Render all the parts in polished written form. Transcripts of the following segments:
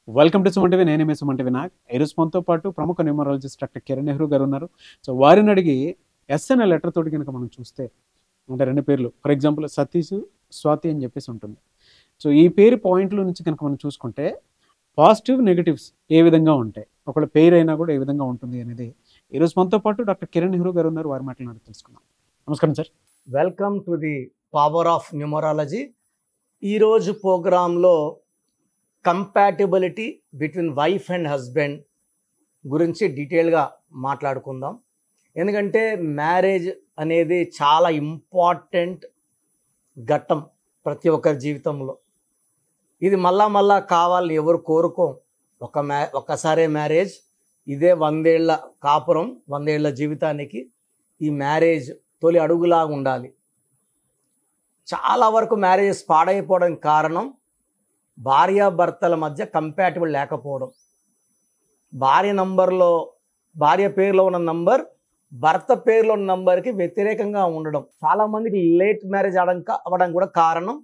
Welcome to Suman TV. నేనే మీ Suman TV Nag. ఈరోజు మనతో పాటు ప్రముఖ న్యూమరాలజిస్ట్ డాక్టర్ కిరణ్ నెహ్రూ గారు ఉన్నారు. సో వారిని అడిగి ఎస్ అనే లెటర్ తోటి కనుక మనం చూస్తే అంటే రెండు పేర్లు, ఫర్ ఎగ్జాంపుల్ సతీష్, స్వాతి అని చెప్పేసి ఉంటుంది. సో ఈ పేరు పాయింట్లో నుంచి కనుక మనం చూసుకుంటే పాజిటివ్ నెగిటివ్స్ ఏ విధంగా ఉంటాయి, ఒకళ్ళ పేరు అయినా కూడా ఏ విధంగా ఉంటుంది అనేది ఈరోజు మనతో పాటు డాక్టర్ కిరణ్ నెహ్రూ గారు ఉన్నారు. వారి మాటలు తెలుసుకుందాం. నమస్కారం sir. Welcome to the power of numerology. ఈరోజు ప్రోగ్రాంలో compatibility between wife and husband గురించి డీటెయిల్గా మాట్లాడుకుందాం. ఎందుకంటే మ్యారేజ్ అనేది చాలా ఇంపార్టెంట్ ఘట్టం ప్రతి ఒక్కరి జీవితంలో. ఇది మళ్ళా కావాలని ఎవరు కోరుకోం. ఒక్కసారే మ్యారేజ్, ఇదే 100 ఏళ్ల కాపురం, 100 ఏళ్ల జీవితానికి ఈ మ్యారేజ్ తొలి అడుగులాగా ఉండాలి. చాలా వరకు మ్యారేజెస్ పాడైపోవడానికి కారణం భార్యాభర్తల మధ్య కంపాటిబుల్ లేకపోవడం. భార్య పేరులో ఉన్న నంబర్ భర్త పేరులో ఉన్న నంబర్కి వ్యతిరేకంగా ఉండడం. చాలామందికి లేట్ మ్యారేజ్ అవ్వడం కూడా కారణం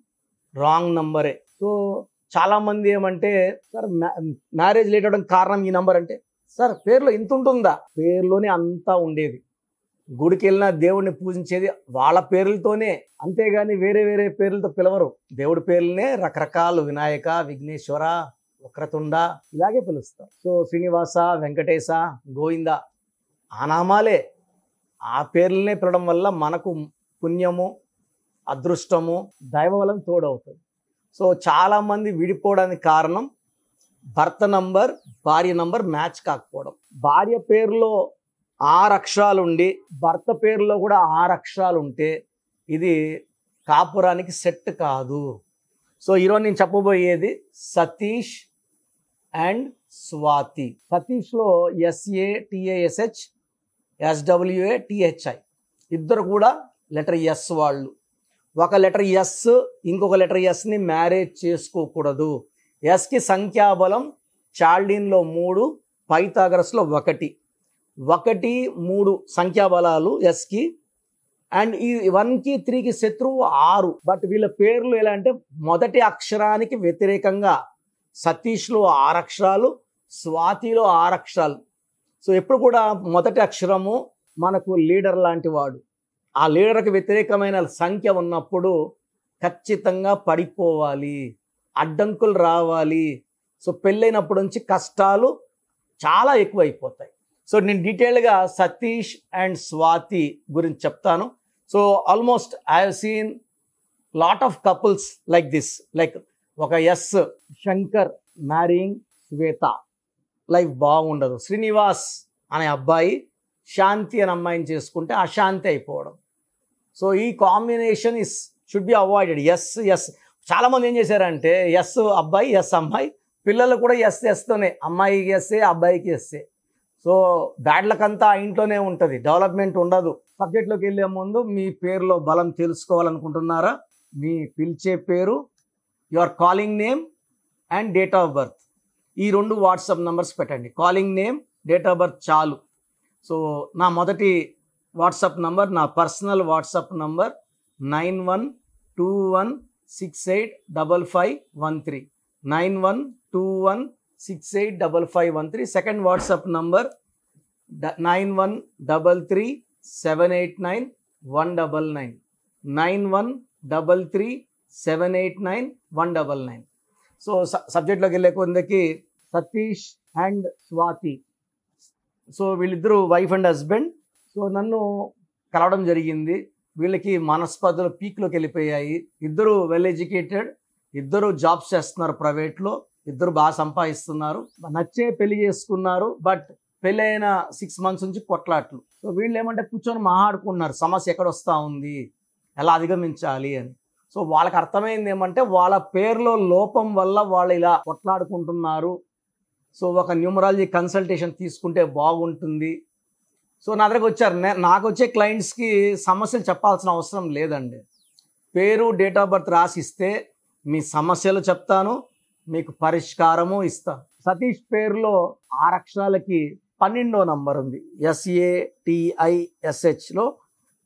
రాంగ్ నంబరే. సో చాలామంది ఏమంటే, సార్ మ్యారేజ్ లేట్ అవ్వడం కారణం ఈ నంబర్ అంటే, సార్ పేరులో ఇంత ఉంటుందా? పేరులోనే అంతా ఉండేది. గుడికి వెళ్ళినా దేవుడిని పూజించేది వాళ్ళ పేర్లతోనే, అంతేగాని వేరే వేరే పేర్లతో పిలవరు. దేవుడి పేర్లనే రకరకాలు, వినాయక, విఘ్నేశ్వర, వక్రతుండ ఇలాగే పిలుస్తారు. సో శ్రీనివాస, వెంకటేశ, గోవింద ఆ నామాలే, ఆ పేర్లనే పిలవడం వల్ల మనకు పుణ్యము, అదృష్టము, దైవబలం తోడవుతుంది. సో చాలామంది విడిపోవడానికి కారణం భర్త నంబర్, భార్య నంబర్ మ్యాచ్ కాకపోవడం. భార్య పేరులో 6 అక్షరాలు ఉండి భర్త పేరులో కూడా 6 అక్షరాలు ఉంటే ఇది కాపురానికి సెట్ కాదు. సో ఈరోజు నేను చెప్పబోయేది సతీష్ అండ్ స్వాతి. సతీష్లో SATASH, SWATHI ఇద్దరు కూడా లెటర్ ఎస్ వాళ్ళు. ఒక లెటర్ ఎస్ ఇంకొక లెటర్ ఎస్ని మ్యారేజ్ చేసుకోకూడదు. ఎస్కి సంఖ్యాబలం చాల్డీన్లో 3, పైథాగరస్లో 1, 3 సంఖ్యాబలాలు ఎస్కి. అండ్ ఈ 1కి 3కి శత్రువు 6. బట్ వీళ్ళ పేర్లు ఎలా అంటే మొదటి అక్షరానికి వ్యతిరేకంగా సతీష్లో 6 అక్షరాలు, స్వాతిలో 6 అక్షరాలు. సో ఎప్పుడు కూడా మొదటి అక్షరము మనకు లీడర్ లాంటి వాడు. ఆ లీడర్కి వ్యతిరేకమైన సంఖ్య ఉన్నప్పుడు ఖచ్చితంగా పడిపోవాలి, అడ్డంకులు రావాలి. సో పెళ్ళైనప్పటి నుంచి కష్టాలు చాలా ఎక్కువైపోతాయి. సో నేను డీటెయిల్గా సతీష్ అండ్ స్వాతి గురించి చెప్తాను. So almost I have seen lot of couples like this. Like ఒక ఎస్ శంకర్ మ్యారింగ్ శ్వేత, లైఫ్ బాగుండదు. శ్రీనివాస్ అనే అబ్బాయి శాంతి అనే అమ్మాయిని చేసుకుంటే అశాంతి అయిపోవడం. సో ఈ combination should be avoided. Yes చాలామంది ఏం చేశారంటే ఎస్ అబ్బాయి, ఎస్ అమ్మాయి, పిల్లలు కూడా ఎస్తోనే, అమ్మాయికి ఎస్సే, అబ్బాయికి ఎస్సే. సో బ్యాడ్ లక్ అంతా ఆ ఇంట్లోనే ఉంటుంది, డెవలప్మెంట్ ఉండదు. సబ్జెక్ట్లోకి వెళ్ళే ముందు మీ పేరులో బలం తెలుసుకోవాలనుకుంటున్నారా? మీ పిలిచే పేరు, your calling name and date of birth, ఈ 2 వాట్సాప్ నెంబర్స్ పెట్టండి. Calling name, date of birth చాలు. సో నా మొదటి వాట్సాప్ నంబర్, నా personal WhatsApp number 9121685513, 9121685513. Second WhatsApp number 9133789199, 9133789199. So సబ్జెక్ట్లోకి వెళ్ళే కొందకి సతీష్ అండ్ స్వాతి. సో వీళ్ళిద్దరూ వైఫ్ అండ్ హస్బెండ్. సో నన్ను కలవడం జరిగింది. వీళ్ళకి మనస్పర్ధలు పీక్లోకి వెళ్ళిపోయాయి. ఇద్దరు వెల్ ఎడ్యుకేటెడ్, ఇద్దరు జాబ్స్ చేస్తున్నారు ప్రైవేట్లో, ఇద్దరు బాగా సంపాదిస్తున్నారు, నచ్చే పెళ్లి చేసుకున్నారు. బట్ పెళ్ళి అయిన 6 మంత్స్ నుంచి కొట్లాట్లు. సో వీళ్ళు ఏమంటే కూర్చొని మాట్లాడుకున్నారు, సమస్య ఎక్కడ వస్తూ ఉంది, ఎలా అధిగమించాలి అని. సో వాళ్ళకి అర్థమైంది ఏమంటే వాళ్ళ పేరులో లోపం వల్ల వాళ్ళు ఇలా కొట్లాడుకుంటున్నారు. సో ఒక న్యూమరాలజీ కన్సల్టేషన్ తీసుకుంటే బాగుంటుంది. సో నా దగ్గరకు వచ్చారు. నాకు వచ్చే క్లయింట్స్కి సమస్యలు చెప్పాల్సిన అవసరం లేదండి. పేరు, డేట్ ఆఫ్ బర్త్ రాసిస్తే మీ సమస్యలు చెప్తాను, మీకు పరిష్కారము ఇస్తాను. సతీష్ పేరులో 6 అక్షరాలకి 12వ నంబర్ ఉంది. SATISHలో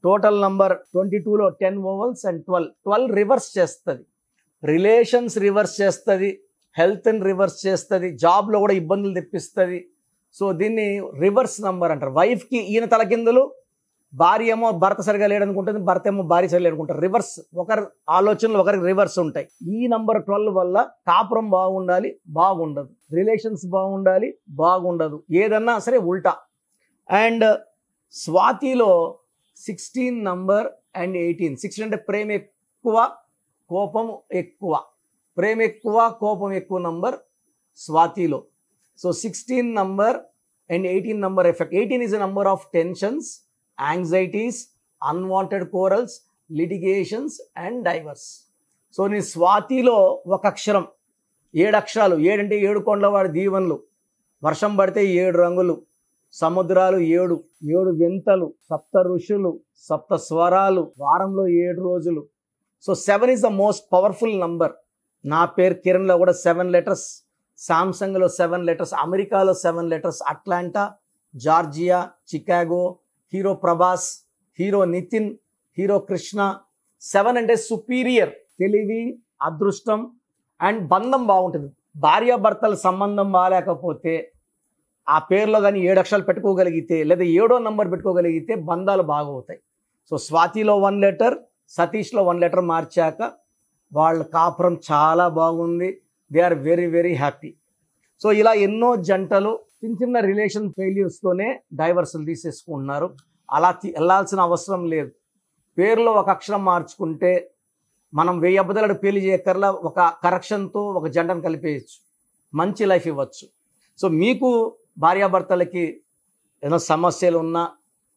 టోటల్ నంబర్ 22లో 10 ఓవల్స్ అండ్ 12 రివర్స్ చేస్తుంది. రిలేషన్స్ రివర్స్ చేస్తుంది, హెల్త్ని రివర్స్ చేస్తుంది, జాబ్లో కూడా ఇబ్బందులు తెప్పిస్తుంది. సో దీన్ని రివర్స్ నంబర్ అంటారు. వైఫ్కి ఈయన తలకిందులు, భార్య ఏమో భర్త సరిగా లేడనుకుంటుంది, భర్త ఏమో భార్య సరిగా లేదనుకుంటారు. రివర్స్, ఒకరి ఆలోచనలు ఒకరికి రివర్స్ ఉంటాయి. ఈ నంబర్ 12 వల్ల కాపురం బాగుండాలి, బాగుండదు. రిలేషన్స్ బాగుండాలి, బాగుండదు. ఏదన్నా సరే ఉల్టా. And స్వాతిలో 16 number and 18. 16 అంటే ప్రేమ ఎక్కువ, కోపం ఎక్కువ. ప్రేమ ఎక్కువ, కోపం ఎక్కువ నంబర్ స్వాతిలో. So 16 number and 18 number effect. 18 is a number of tensions, anxieties, unwanted quarrels, litigations and divorce. So నీ స్వాతిలో ఒక అక్షరం, 7 అక్షరాలు. 7 అంటే 7 కొండల వాడి దీవెనలు. వర్షం పడితే 7 రంగులు, సముద్రాలు 7, 7 వింతలు, 7 ఋషులు, 7 స్వరాలు, వారంలో 7 రోజులు. So 7 is the most powerful number. నా పేరు కిరణ్లో కూడా 7 letters, సామ్సంగ్లో 7 letters, అమెరికాలో 7 letters, Atlanta, Georgia, Chicago, hero Prabhas, hero Nitin, hero Krishna. 7 అంటే సుపీరియర్, తెలివి, అదృష్టం అండ్ బంధం బాగుంటుంది. భార్యాభర్తల సంబంధం బాగాలేకపోతే ఆ పేరులో కానీ 7 అక్షరాలు పెట్టుకోగలిగితే, లేదా 7వ నంబర్ పెట్టుకోగలిగితే బంధాలు బాగవుతాయి. సో స్వాతిలో 1 letter, సతీష్లో 1 letter మార్చాక వాళ్ళ కాపురం చాలా బాగుంది. They are very very happy. So ఇలా ఎన్నో జంటలు చిన్న చిన్న రిలేషన్ ఫెయిల్యూర్స్తోనే డైవర్సులు తీసేసుకుంటున్నారు. అలా వెళ్ళాల్సిన అవసరం లేదు. పేరులో ఒక అక్షరం మార్చుకుంటే మనం 1000 అబద్ధాలు పెళ్లి చేయక్కర్లా, ఒక కరెక్షన్తో ఒక జంటను కలిపేయచ్చు, మంచి లైఫ్ ఇవ్వచ్చు. సో మీకు భార్యాభర్తలకి ఏదైనా సమస్యలు ఉన్నా,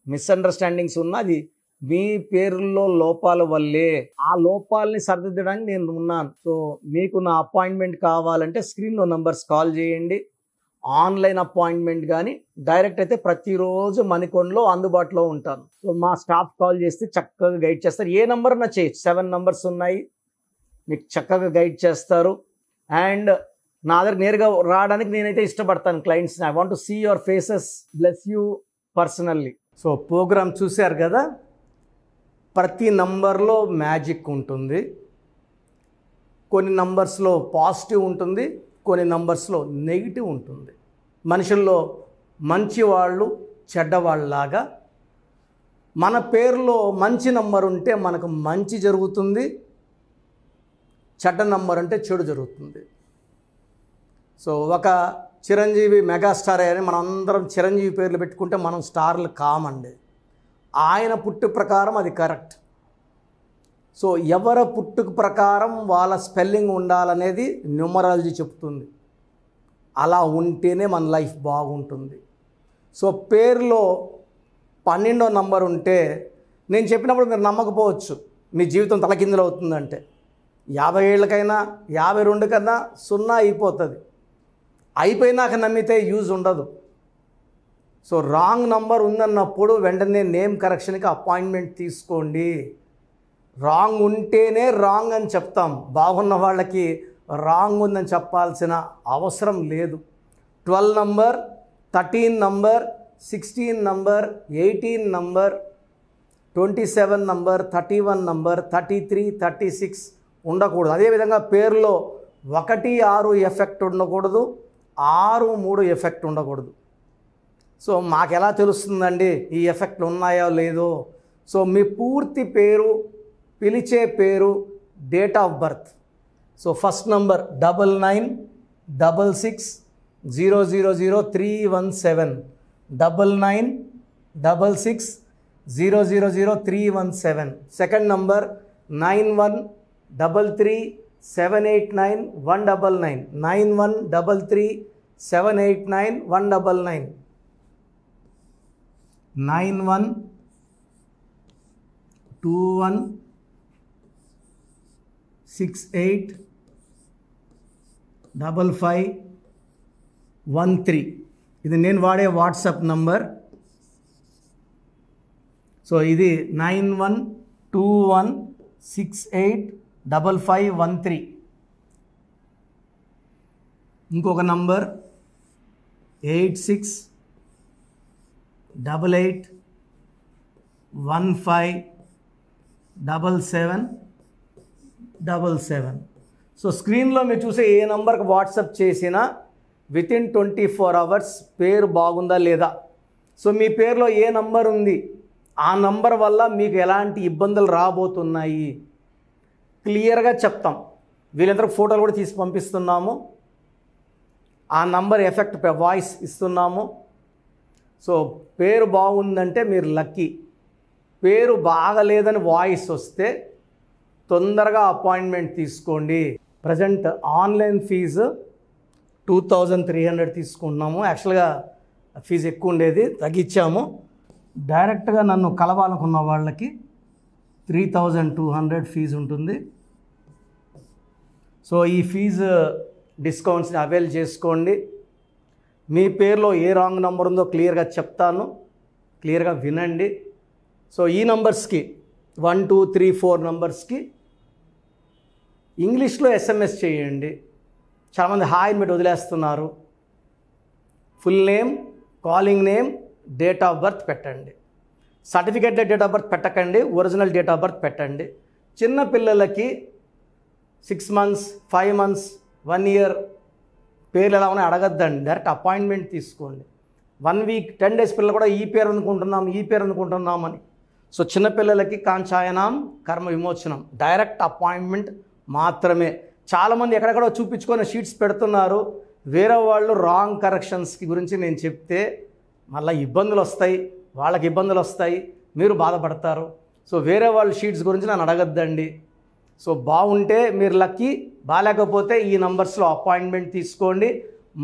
మిస్అండర్స్టాండింగ్స్ ఉన్నా, అది మీ పేరులో లోపాల వల్లే. ఆ లోపాలని సరిదిద్దడానికి నేను ఉన్నాను. సో మీకు నా అపాయింట్మెంట్ కావాలంటే స్క్రీన్లో నంబర్స్ కాల్ చేయండి. ఆన్లైన్ అపాయింట్మెంట్ కానీ డైరెక్ట్ అయితే ప్రతిరోజు మణికొండలో అందుబాటులో ఉంటాను. సో మా స్టాఫ్ కాల్ చేస్తే చక్కగా గైడ్ చేస్తారు. ఏ నెంబర్ నా చేయొచ్చు, 7 numbers ఉన్నాయి, మీకు చక్కగా గైడ్ చేస్తారు. అండ్ నా దగ్గర నేరుగా రావడానికి నేనైతే ఇష్టపడతాను క్లయింట్స్ని. I want to see your faces, bless you personally. So programme చూశారు కదా, ప్రతి నంబర్లో మ్యాజిక్ ఉంటుంది. కొన్ని నంబర్స్లో పాజిటివ్ ఉంటుంది, కొన్ని నంబర్స్లో నెగిటివ్ ఉంటుంది. మనుషుల్లో మంచివాళ్ళు చెడ్డవాళ్ళలాగా మన పేరులో మంచి నంబర్ ఉంటే మనకు మంచి జరుగుతుంది, చెడ్డ నంబర్ అంటే చెడు జరుగుతుంది. సో ఒక చిరంజీవి మెగాస్టార్ అని మనం అందరం చిరంజీవి పేర్లు పెట్టుకుంటే మనం స్టార్లు కామండి. ఆయన పుట్టు ప్రకారం అది కరెక్ట్. సో ఎవరి పుట్టుక ప్రకారం వాళ్ళ స్పెల్లింగ్ ఉండాలనేది న్యూమరాలజీ చెప్తుంది. అలా ఉంటేనే మన లైఫ్ బాగుంటుంది. సో పేరులో 12వ నంబర్ ఉంటే, నేను చెప్పినప్పుడు మీరు నమ్మకపోవచ్చు మీ జీవితం తలకిందులు అవుతుందంటే, 50 ఏళ్ళకైనా 52 కన్నా 0 అయిపోతుంది. అయిపోయినాక నమ్మితే యూజ్ ఉండదు. సో రాంగ్ నంబర్ ఉందన్నప్పుడు వెంటనే నేమ్ కరెక్షన్కి అపాయింట్మెంట్ తీసుకోండి. రాంగ్ ఉంటేనే రాంగ్ అని చెప్తాం. బాగున్న వాళ్ళకి రాంగ్ ఉందని చెప్పాల్సిన అవసరం లేదు. 12 number, 13 number, 16 number, 18 number, 27 number, 31 number, 33, 36 ఉండకూడదు. అదేవిధంగా పేరులో 1, 6 ఎఫెక్ట్ ఉండకూడదు, 6, 3 ఎఫెక్ట్ ఉండకూడదు. సో మాకు ఎలా తెలుస్తుందండి ఈ ఎఫెక్ట్లు ఉన్నాయో లేదో? సో మీ పూర్తి పేరు, పిలిచే పేరు, date of birth. So first number 9966000317, 9966000317. Second number 9133789199, 9133789199, 9121685513. ఇది నేను వాడే వాట్సాప్ నంబర్. సో ఇది 9121685513. ఇంకొక నంబర్ 8688157777. సో స్క్రీన్లో మీరు చూసే ఏ నంబర్కి వాట్సాప్ చేసినా వితిన్ 24 అవర్స్ పేరు బాగుందా లేదా, సో మీ పేరులో ఏ నంబర్ ఉంది, ఆ నంబర్ వల్ల మీకు ఎలాంటి ఇబ్బందులు రాబోతున్నాయి క్లియర్గా చెప్తాం. వీళ్ళందరూ ఫోటోలు కూడా తీసి పంపిస్తున్నాము. ఆ నంబర్ ఎఫెక్ట్ వాయిస్ ఇస్తున్నాము. సో పేరు బాగుందంటే మీరు లక్కీ. పేరు బాగలేదని వాయిస్ వస్తే తొందరగా అపాయింట్మెంట్ తీసుకోండి. ప్రజెంట్ ఆన్లైన్ ఫీజు 2300 తీసుకుంటున్నాము. యాక్చువల్గా ఫీజు ఎక్కువ ఉండేది, తగ్గించాము. డైరెక్ట్గా నన్ను కలవాలనుకున్న వాళ్ళకి 3200 ఫీజు ఉంటుంది. సో ఈ ఫీజు డిస్కౌంట్స్ని అవైల్ చేసుకోండి. మీ పేరులో ఏ రాంగ్ నెంబర్ ఉందో క్లియర్గా చెప్తాను, క్లియర్గా వినండి. సో ఈ నంబర్స్కి 1 2 3 4 నంబర్స్కి ఇంగ్లీష్లో SMS చేయండి. చాలామంది హాయ్ పెట్టి వదిలేస్తున్నారు. Full name, calling name, date of birth పెట్టండి. సర్టిఫికేట్ డేట్ ఆఫ్ బర్త్ పెట్టకండి, ఒరిజినల్ డేట్ ఆఫ్ బర్త్ పెట్టండి. చిన్న పిల్లలకి 6 months 5 months 1 year పేర్లు ఎలా ఉన్నాయి అడగద్దండి, డైరెక్ట్ అపాయింట్మెంట్ తీసుకోండి. 1 week 10 days పిల్లలు కూడా ఈ పేరు అనుకుంటున్నామని. సో చిన్నపిల్లలకి కాంచాయనం కర్మ విమోచనం, డైరెక్ట్ అపాయింట్మెంట్ మాత్రమే. చాలామంది ఎక్కడెక్కడో చూపించుకొని షీట్స్ పెడుతున్నారు. వేరే వాళ్ళు రాంగ్ కరెక్షన్స్కి గురించి నేను చెప్తే మళ్ళీ ఇబ్బందులు వస్తాయి, వాళ్ళకి ఇబ్బందులు వస్తాయి, మీరు బాధపడతారు. సో వేరే వాళ్ళ షీట్స్ గురించి నన్ను అడగద్దండి. సో బాగుంటే మీరు లక్కీ, బాగాలేకపోతే ఈ నంబర్స్లో అపాయింట్మెంట్ తీసుకోండి.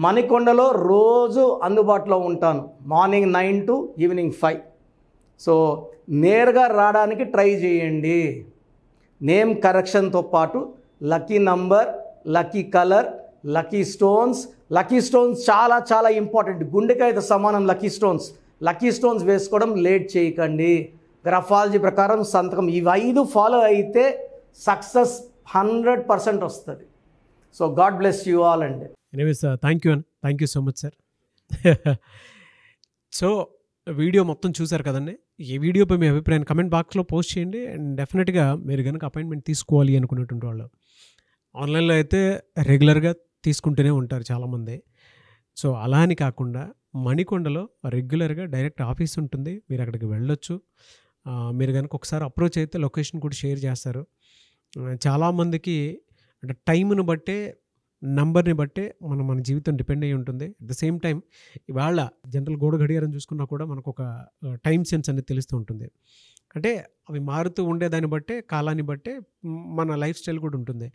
మణికొండలో రోజు అందుబాటులో ఉంటాను, మార్నింగ్ 9 to evening 5. సో నేరుగా రావడానికి ట్రై చేయండి. నేమ్ కరెక్షన్తో పాటు lucky number, lucky colour, lucky stones చాలా చాలా ఇంపార్టెంట్. గుండెకాయతో సమానం లక్కీ స్టోన్స్ వేసుకోవడం లేట్ చేయకండి. గ్రఫాలజీ ప్రకారం సంతకం, ఇవి 5 ఫాలో అయితే సక్సెస్ 100% వస్తుంది. So God bless you all అండి. Anyways thank you so much sir. So video మొత్తం చూసారు కదండి. ఈ వీడియోపై మీ అభిప్రాయాన్ని కమెంట్ బాక్స్లో పోస్ట్ చేయండి. అండ్ డెఫినెట్గా మీరు కనుక అపాయింట్మెంట్ తీసుకోవాలి అనుకునేటువంటి వాళ్ళు ఆన్లైన్లో అయితే రెగ్యులర్గా తీసుకుంటూనే ఉంటారు చాలామంది. సో అలా అని కాకుండా మణికొండలో రెగ్యులర్గా డైరెక్ట్ ఆఫీస్ ఉంటుంది, మీరు అక్కడికి వెళ్ళొచ్చు. మీరు కనుక ఒకసారి అప్రోచ్ అయితే లొకేషన్ కూడా షేర్ చేస్తారు. చాలామందికి అంటే టైంను బట్టే, నంబర్ని బట్టే మన జీవితం డిపెండ్ అయ్యి ఉంటుంది. అట్ ద సేమ్ టైం ఇవాళ జనరల్ గోడ గడియారం చూసుకున్నా కూడా మనకు ఒక టైం సెన్స్ అనేది తెలుస్తూ ఉంటుంది. అంటే అవి మారుతూ ఉండేదాన్ని బట్టే, కాలాన్ని బట్టే మన లైఫ్ స్టైల్ కూడా ఉంటుంది.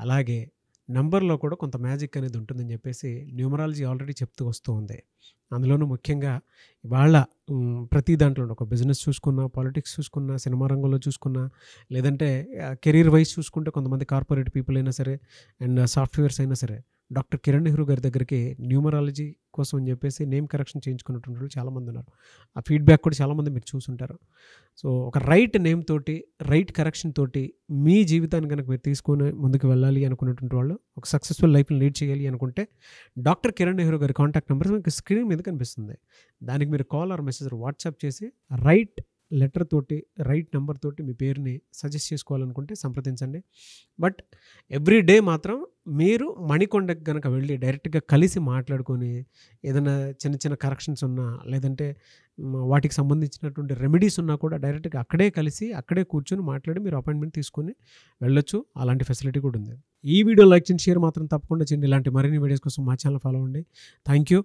అలాగే నంబర్లో కూడా కొంత మ్యాజిక్ అనేది ఉంటుందని చెప్పేసి న్యూమరాలజీ ఆల్రెడీ చెప్తూ వస్తూ ఉంది. అందులోనూ ముఖ్యంగా ఇవాళ ప్రతి దాంట్లో ఒక బిజినెస్ చూసుకున్నా, పాలిటిక్స్ చూసుకున్నా, సినిమా రంగంలో చూసుకున్నా, లేదంటే కెరీర్ వైజ్ చూసుకుంటే కొంతమంది కార్పొరేట్ పీపుల్ అయినా సరే అండ్ సాఫ్ట్వేర్స్ అయినా సరే డాక్టర్ కిరణ్ నెహ్రూ గారి దగ్గరికి న్యూమరాలజీ కోసం అని చెప్పేసి నేమ్ కరెక్షన్ చేయించుకున్నటువంటి వాళ్ళు చాలామంది ఉన్నారు. ఆ ఫీడ్బ్యాక్ కూడా చాలామంది మీరు చూసుంటారు. సో ఒక రైట్ నేమ్ తోటి, రైట్ కరెక్షన్ తోటి మీ జీవితాన్ని కనుక మీరు తీసుకొని ముందుకు వెళ్ళాలి అనుకున్నటువంటి వాళ్ళు, ఒక సక్సెస్ఫుల్ లైఫ్ని లీడ్ చేయాలి అనుకుంటే డాక్టర్ కిరణ్ నెహ్రూ గారి కాంటాక్ట్ నెంబర్ మీకు స్క్రీన్ మీద కనిపిస్తుంది. దానికి మీరు కాల్ ఆర్ మెసేజ్ వాట్సాప్ చేసి రైట్ లెటర్ తోటి, రైట్ నెంబర్ తోటి మీ పేరుని సజెస్ట్ చేసుకోవాలనుకుంటే సంప్రదించండి. బట్ ఎవ్రీ డే మాత్రం మీరు మణికొండకి కనుక వెళ్ళి డైరెక్ట్గా కలిసి మాట్లాడుకొని ఏదైనా చిన్న చిన్న కరెక్షన్స్ ఉన్నా, లేదంటే వాటికి సంబంధించినటువంటి రెమెడీస్ ఉన్నా కూడా డైరెక్ట్గా అక్కడే కలిసి అక్కడే కూర్చొని మాట్లాడి మీరు అపాయింట్మెంట్ తీసుకొని వెళ్ళొచ్చు. అలాంటి ఫెసిలిటీ కూడా ఉంది. ఈ వీడియో లైక్ చేయండి, షేర్ మాత్రం తప్పకుండా చేయండి. ఇలాంటి మరిన్ని వీడియోస్ కోసం మా ఛానల్ ఫాలో అవ్వండి. Thank you.